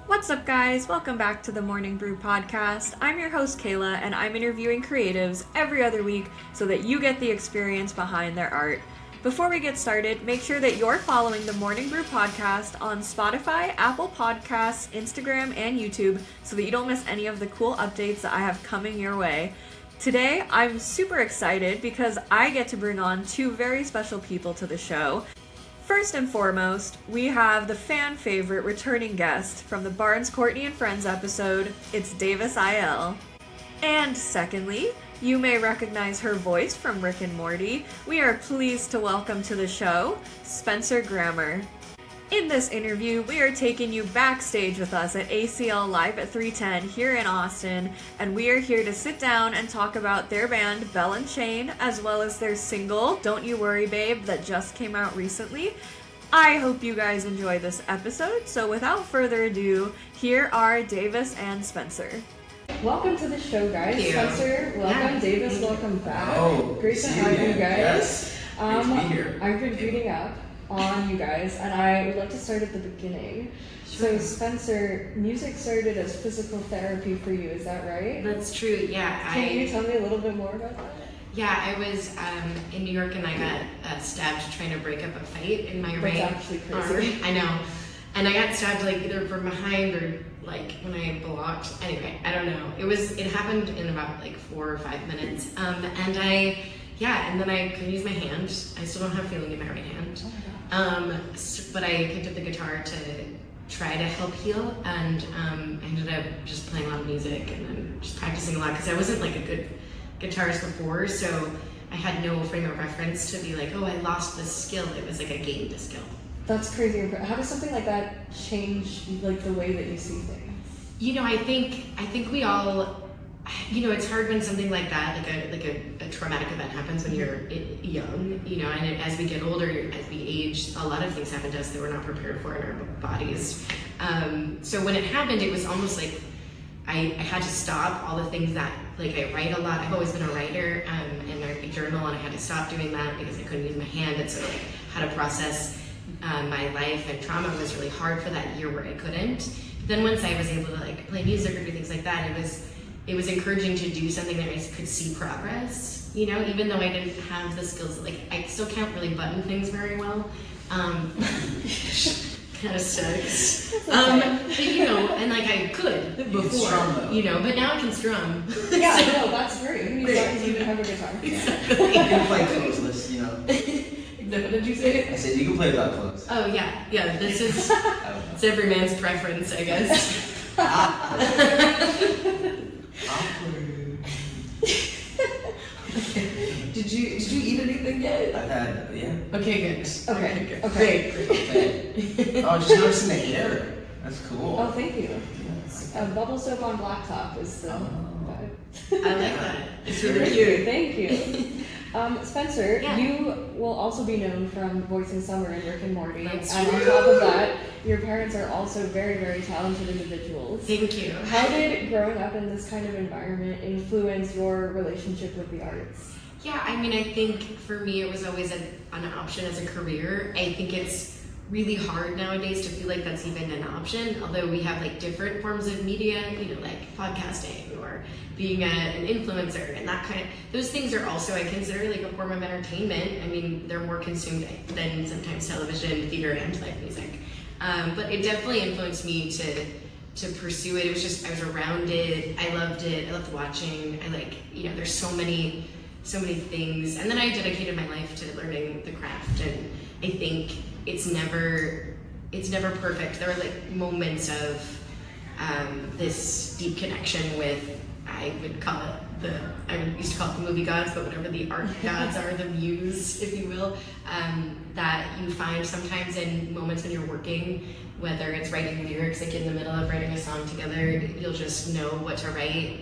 What's up, guys? Welcome back to the Morning Brew podcast. I'm your host, Kayla, and I'm interviewing creatives every other week so that you get the experience behind their art. Before we get started, make sure that you're following the Morning Brew podcast on Spotify, Apple Podcasts, Instagram, and YouTube so that you don't miss any of the cool updates that I have coming your way. Today, I'm super excited because I get to bring on two very special people to the show. First and foremost, we have the fan favorite returning guest from the Barns Courtney and Friends episode. It's Davis IL. And secondly, you may recognize her voice from Rick and Morty. We are pleased to welcome to the show, Spencer Grammer. In this interview, we are taking you backstage with us at ACL Live at 310 here in Austin, and we are here to sit down and talk about their band, Belle and Chain, as well as their single, Don't You Worry Babe, that just came out recently. I hope you guys enjoy this episode, so without further ado, here are Davis and Spencer. Welcome to the show, guys. Thank you. Spencer, welcome. Yeah. Davis, welcome back. Oh, great to have you guys. Yes. Great to be here. I've been reading up on you guys, and I would like to start at the beginning. Sure. So Spencer, music started as physical therapy for you, is that right? That's true, yeah. Can you tell me a little bit more about that? Yeah, I was in New York and I got stabbed trying to break up a fight in my right actually crazy. arm. I know. And I got stabbed like either from behind or like when I blocked. Anyway, I don't know. It happened in about like 4 or 5 minutes. And then I couldn't use my hand. I still don't have feeling in my right hand. Oh my God. But I picked up the guitar to try to help heal, and I ended up just playing a lot of music and then just practicing a lot because I wasn't like a good guitarist before, so I had no frame of reference to be like, oh, I lost this skill. It was like I gained the skill. That's crazy. How does something like that change like the way that you see things? You know, I think we all, you know, it's hard when something like that, like a traumatic event happens when you're young, you know, and as we get older, as we age, a lot of things happen to us that we're not prepared for in our bodies. So when it happened, it was almost like I had to stop all the things that, like I write a lot. I've always been a writer in my journal, and I had to stop doing that because I couldn't use my hand, and so like how to process my life and trauma was really hard for that year where I couldn't. But then once I was able to like play music or do things like that, it was encouraging to do something that I could see progress, you know, even though I didn't have the skills. Like I still can't really button things very well. Kind of sucks. But you know, and like I could before, strum, you know, but now I can strum. Yeah, no, that's great. You didn't have a guitar. Exactly. You can play closeless, you know. What did you say? I said you can play without clothes. Oh yeah. This is it's every man's preference, I guess. Awkward. Did you eat anything yet? I've had, yeah. Okay, good. Okay. Okay. Oh, just noticing the hair. That's cool. Oh, thank you. Yeah. Bubble soap on blacktop is the vibe. I like that. It's really Thank cute. you. Thank you. Spencer, Yeah. you will also be known from voicing Summer in Rick and Morty. That's and on true. top of that, your parents are also very, very talented individuals. Thank you. How did growing up in this kind of environment influence your relationship with the arts? Yeah, I mean, I think for me it was always an option as a career. I think it's really hard nowadays to feel like that's even an option, although we have like different forms of media, you know, like podcasting or being an influencer and that kind of, those things are also, I consider like a form of entertainment. I mean, they're more consumed than sometimes television, theater, and live music. But it definitely influenced me to pursue it. It was just, I was around it, I loved watching, I like, you know, there's so many things, and then I dedicated my life to learning the craft, and I think it's never perfect. There are like moments of this deep connection with, I used to call it the movie gods, but whatever the art gods are, the muse, if you will, that you find sometimes in moments when you're working, whether it's writing lyrics, like in the middle of writing a song together, you'll just know what to write,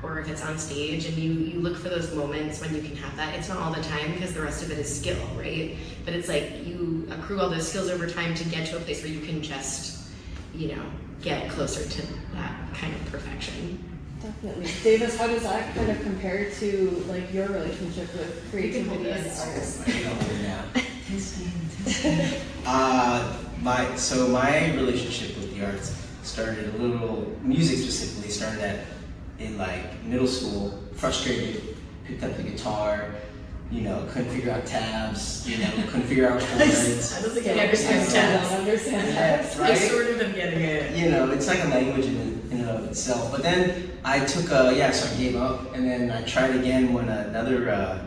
or if it's on stage, and you look for those moments when you can have that. It's not all the time because the rest of it is skill, right? But it's like you accrue all those skills over time to get to a place where you can just, you know, get closer to that kind of perfection. Definitely. Davis, how does that kind of compare to like your relationship with creativity and artists? My relationship with the arts started music specifically started in like middle school, frustrated, picked up the guitar, couldn't figure out tabs, couldn't figure out chords. I don't think I understand tabs. I don't understand that. Right? I sort of am getting it. It's like a language in and of itself. But then I took so I gave up, and then I tried again when another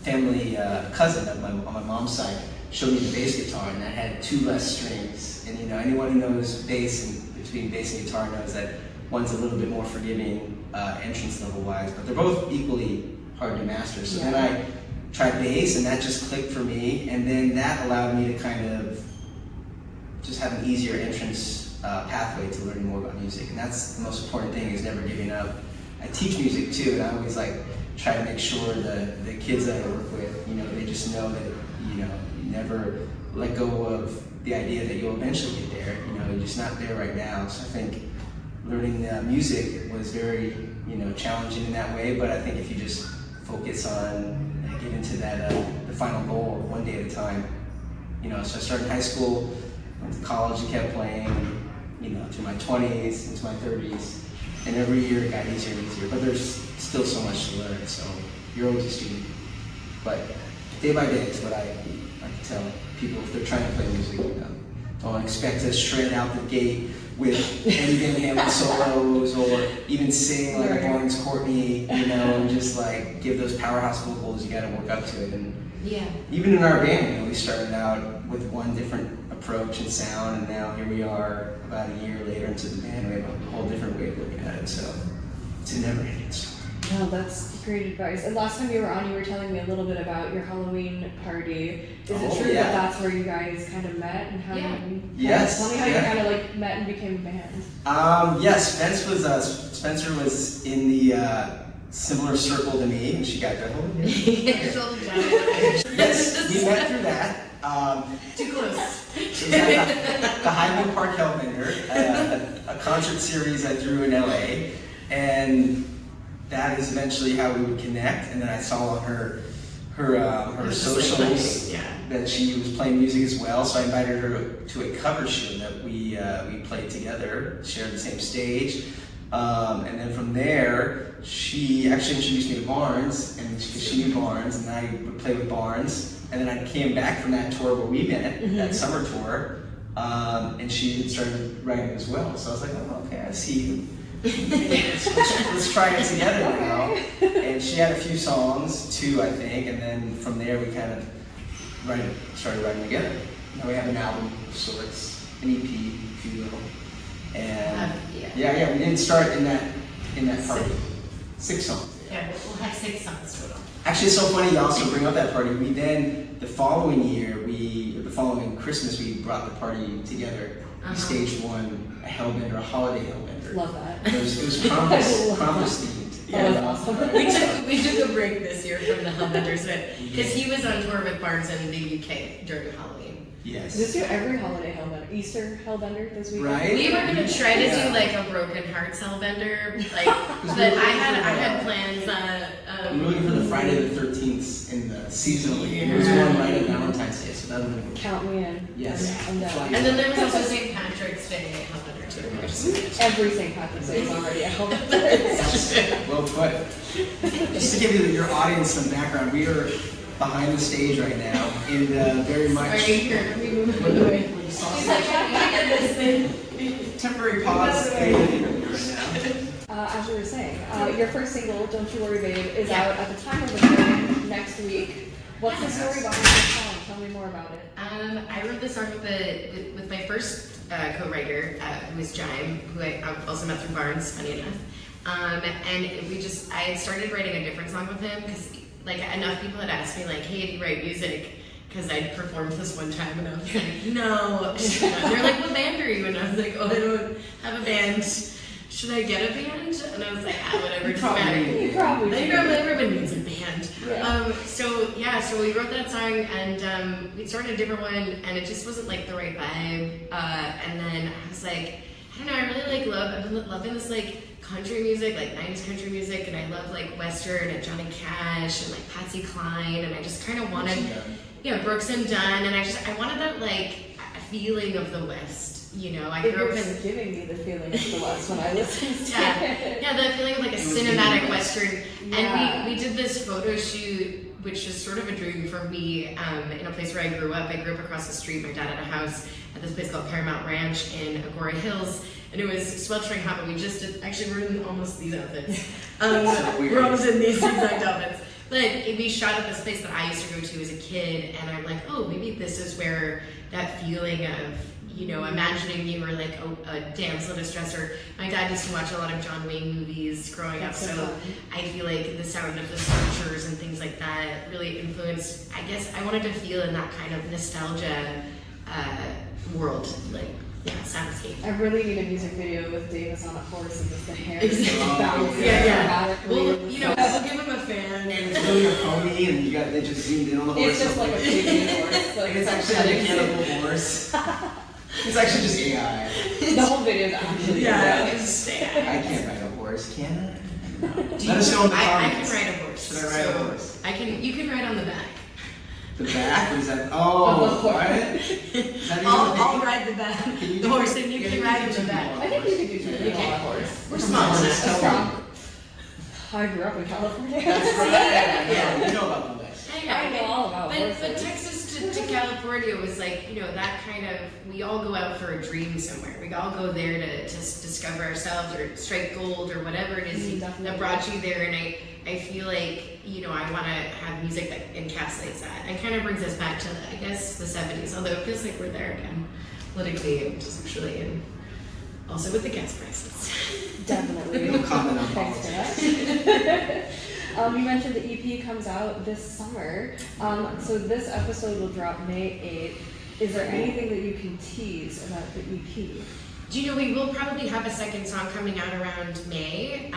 family cousin on my mom's side showed me the bass guitar, and that had 2 less strings. And anyone who knows bass and between bass and guitar knows that one's a little bit more forgiving entrance level wise, but they're both equally hard to master. So then I tried bass, and that just clicked for me, and then that allowed me to kind of just have an easier entrance pathway to learning more about music. And that's the most important thing, is never giving up. I teach music too, and I always try to make sure that the kids that I work with, they just know that you never let go of the idea that you'll eventually get there. You're just not there right now. So I think learning music was very challenging in that way, but I think if you just focus on get into that the final goal one day at a time. So I started in high school, went to college and kept playing, through my 20s, into my 30s, and every year it got easier and easier, but there's still so much to learn, so you're always a student. But day by day is what I can tell people if they're trying to play music. Don't expect to shred out the gate with Eddie Van Halen solos, or even sing like a Barns Courtney, and just give those powerhouse vocals. You got to work up to it. And even in our band, we started out with one different approach and sound, and now here we are about a year later into the band. We have a whole different way of looking at it. So it's a never-ending story. No, that's great advice. And last time you were on, you were telling me a little bit about your Halloween party. Is it true that that's where you guys kind of met and how you? Yes. Tell me how you kind of met and became a band. Yes, Spencer was in the similar circle to me, and she got that whole Yes, we met through that. Too close. It was at the Highland Park Hellbender, a concert series I threw in LA, and that is eventually how we would connect. And then I saw on her socials that she was playing music as well, so I invited her to a cover show that we played together, shared the same stage. And then from there, she actually introduced me to Barns, and she knew Barns, and I would play with Barns. And then I came back from that tour where we met, that summer tour, and she had started writing as well. So I was like, oh, okay, I see you. Let's try it together now. And she had a few songs too, I think, and then from there we kind of started writing together. Now we have an album of sorts, an EP, if you will. And we didn't start in that party. 6 songs. Yeah, we'll have 6 songs total. Actually, it's so funny you also bring up that party. We then, the following Christmas, we brought the party together. We staged a Hellbender, a holiday Hellbender. Love that. It was Krampus themed. Yeah, that was awesome. We took a break this year from the Hellbenders because he was on tour with Barnes in the UK during Halloween. Yes. Just do every holiday Hellbender. Easter Hellbender this weekend. Right? We were gonna try to do a Broken Hearts Hellbender, but I had plans. We were looking for the Friday the 13th in the seasonally. There was one right at Valentine's Day, so that would have been Count me in. Yes. And then there was also St. Patrick's Day Hellbender too. every St. Patrick's Day is already a Hellbender. Well put. Just to give your audience some background, we are behind the stage right now, and very much. Temporary pause. As you were saying, your first single, "Don't You Worry, Babe," is out at the time of recording next week. What's the story behind this song? Tell me more about it. I wrote this song with my first co-writer, who was Jime, who I also met through Barnes, funny enough. And I had started writing a different song with him because enough people had asked me hey, do you write music? Because I'd performed this one time and I was like, no. They're like, what band are you? And I was like, oh, I don't have a band. Should I get a band? And I was like, whatever, doesn't matter. You probably everybody needs a band. Yeah. So we wrote that song and we started a different one and it just wasn't the right vibe. And then I was like, I don't know, I really I've been loving this country music, 90s country music, and I love Western and Johnny Cash and Patsy Cline, and I just kind of wanted, Brooks and Dunn, and I wanted that feeling of the West. you know, I It grew up was in giving me the feeling of the West when I listened to it. yeah, that feeling of like a It was cinematic giving Western. Yeah. And we did this photo shoot, which is sort of a dream for me, in a place where I grew up. I grew up across the street. My dad had a house at this place called Paramount Ranch in Agora Hills, and it was sweltering hot, but we just did, actually we're in almost these outfits. We're almost in these exact outfits. But we shot at this place that I used to go to as a kid, and I'm like, oh, maybe this is where that feeling of, you know, imagining you were like a damsel in distress, or my dad used to watch a lot of John Wayne movies growing up, so I feel like the sound of the Searchers and things like that really influenced, I guess I wanted to feel in that kind of nostalgia world, like, yeah, soundscape. I really need a music video with Davis on a horse and just the hair Exactly. bouncing Yeah. dramatically. Well, you know, we'll give him a fan. And it's really a pony, and they just zoomed in on the horse. It's just like a baby horse. Like it's actually a mechanical horse. It's actually just AI. The whole video is actually Yeah, AI. just I can't ride a horse, can I? No. Do Let us know in the I comments. can ride a horse. Should I ride a horse? You can ride on the back. The back? What is that? Oh, what? Is that I'll ride the back. Can you The do- horse, and you yeah, can you ride can in the do back. I think you could do something Okay. on a horse. We're small enough. Strong. I grew up in California. That's right. Yeah, you know about the West. I know all about but horses. Texas to California was like, you know, that kind of, we all go out for a dream somewhere. We all go there to discover ourselves or strike gold or whatever it is Definitely. that brought you there. And I feel like, you know, I want to have music that encapsulates that. And kind of brings us back to, I guess, the 70s, although it feels like we're there again, politically and socially, and also with the gas prices. Definitely. No comment on Thanks for politics. that. You mentioned the EP comes out this summer. So this episode will drop May 8th. Is there anything that you can tease about the EP? Do you know, we will probably have a second song coming out around May,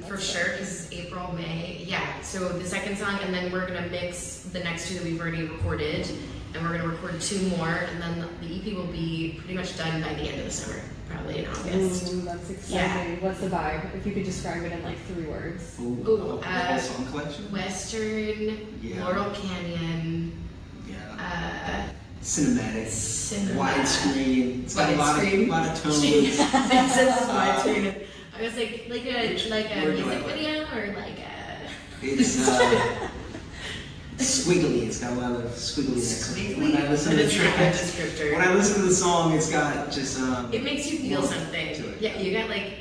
for sure, because April, May, yeah. So the second song, and then we're gonna mix the next two that we've already recorded, and we're gonna record two more, and then the EP will be pretty much done by the end of the summer, probably in August. Ooh, that's exciting. What's the vibe? If you could describe it in like 3 words. Ooh, whole song collection? Western, Yeah. Laurel Canyon, Yeah. Cinematic. cinema. Widescreen. It's got a Widescreen. lot of tones. It says widescreen. I was like a Word do I music like? video or like a. It's squiggly. It's got a lot of squiggliness. When I listen to That the is a good track, descriptor. when I listen to the song, it's got just It makes you feel warmth something. to it. Yeah, you got like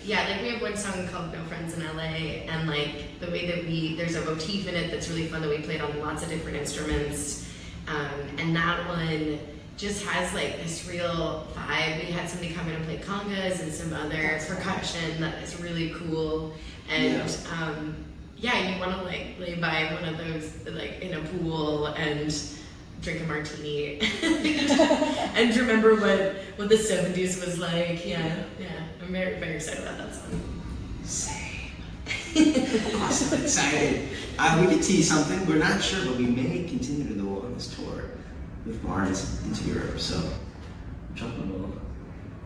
like we have one song called No Friends in LA, and like the way that there's a motif in it that's really fun that we played on lots of different instruments, and that one just has like this real vibe. We had somebody come in and play congas and some other percussion that is really cool, and you want to like lay by one of those like in a pool and drink a martini and remember what the 70s was like. Yeah. I'm very, very excited about that song. Same. Awesome. Excited. We could tease something. We're not sure, but we may continue to go on this tour with Barns into Europe. So, drop a little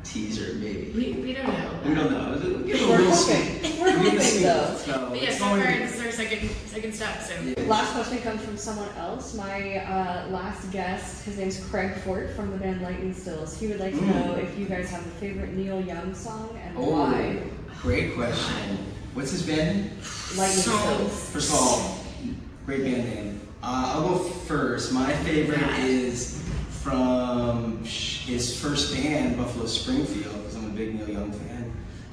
teaser, maybe. We don't know. We don't know. We'll give it a We're little hoping. sweet. We're We'll give it a hoping, sweet. though. So, But yeah, it's so going far to- this is our second step, so. Yeah. Last question comes from someone else. My last guest, his name's Craig Fort from the band Lightning Stills. He would like to know if you guys have a favorite Neil Young song and why. Great question. What's his band name? Lightning Stills. First of all, great band name. I'll go first. My favorite is from his first band, Buffalo Springfield, because I'm a big Neil Young fan.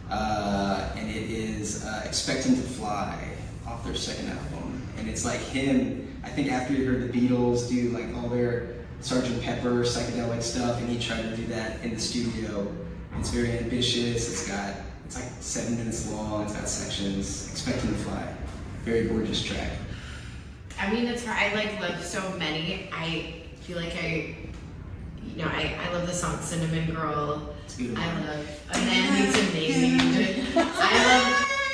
And it is Expecting to Fly, off their second album. And it's like him, I think after he heard the Beatles do like all their Sgt. Pepper psychedelic stuff, and he tried to do that in the studio. It's very ambitious, it's like 7 minutes long, it's got sections. Expecting to Fly, very gorgeous track. I mean, it's hard. I love so many. I feel like I love the song Cinnamon Girl. It's beautiful. I love A Man Needs a Maid.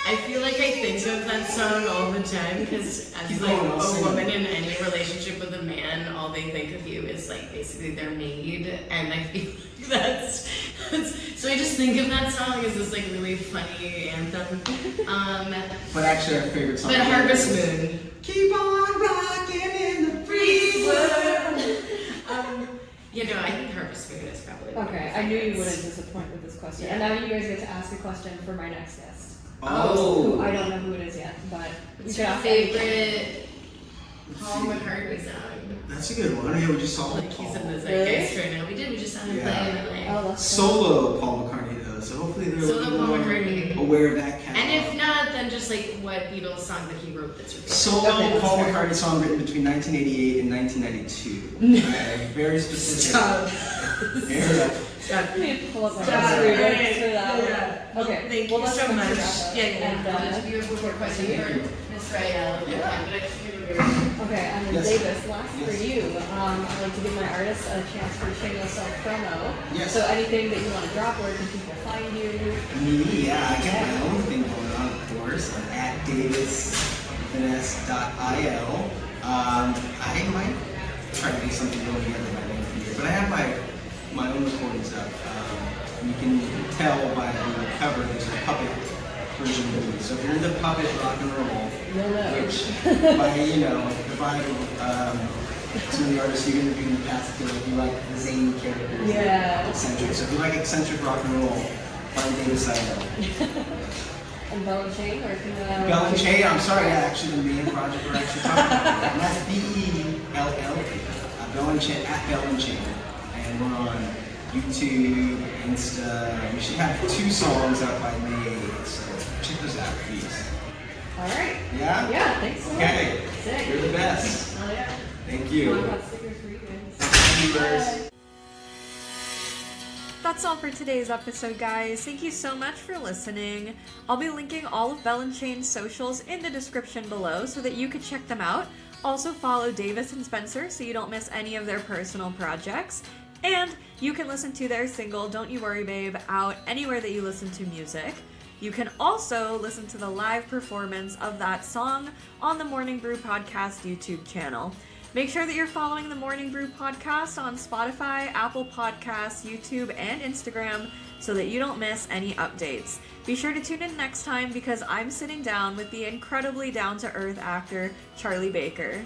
I feel like I think of that song all the time because as Keep like going, I'll a sing woman it. in any relationship with a man, all they think of you is like basically their maid, and I feel like that's so I just think of that song as this like really funny anthem. But actually, our favorite song. But Harvest Moon. Keep on rocking in the free world. You know, I think Harvest Moon is probably one of Okay, my I knew you favorites. wouldn't disappoint with this question. Yeah. And now you guys get to ask a question for my next guest. Oh. Who I don't know who it is yet, but you What's can your ask anything. favorite Paul McCartney song? That's a good one. Yeah, we just saw Like he's in the Really? zeitgeist right now. We just saw him Yeah. play in LA. Oh, that's solo Paul McCartney though, so hopefully they're a Solo little Paul more McCartney. aware of that catalog. And if not, then just like what Beatles song that he wrote that's your favorite. Solo Okay, that's Paul fair. McCartney song written between 1988 and 1992. Okay, very specific. Very- I need to pull up my Stop. history Right. notes for that one. Yeah. Okay, Thank well, you let's so come to much. wrap up. Yeah, And, Just beautiful question for Miss Rael. okay, and then Yes. Davis, last for Yes. you. I'd like to give my artists a chance for shameless self-promo. Yes. So anything that you want to drop, where can people find you? Me, yeah, I got my own thing going on, of course. I'm at davisfinesse.il. I might try to do something really together by the end of the year, but I have my own recordings up. You can tell by the cover there's a puppet version of me. So if you're into puppet rock and roll, You'll know. which by if I some of the artists you interviewed in the past feel like you like the zany characters, Yeah. eccentric. So if you like eccentric rock and roll, find Davis IL. And Belle and Chain, or can Belle and Chain, I'm sorry, yeah, actually the main project we're actually talking about. And that's BELL. Belle and Chain, at Belle and Chain. And we're on YouTube, Insta. We should have 2 songs out by May 8th, so check those out, please. All right. Yeah? Yeah, thanks so much. Okay. Sick. You're the best. Oh, yeah. Thank I've you. got stickers for you guys. Viewers. That's all for today's episode, guys. Thank you so much for listening. I'll be linking all of Belle and Chain's socials in the description below so that you can check them out. Also follow Davis and Spencer so you don't miss any of their personal projects. And you can listen to their single, Don't You Worry Babe, out anywhere that you listen to music. You can also listen to the live performance of that song on the Morning Brew Podcast YouTube channel. Make sure that you're following the Morning Brew Podcast on Spotify, Apple Podcasts, YouTube, and Instagram so that you don't miss any updates. Be sure to tune in next time because I'm sitting down with the incredibly down-to-earth actor, Charlie Baker.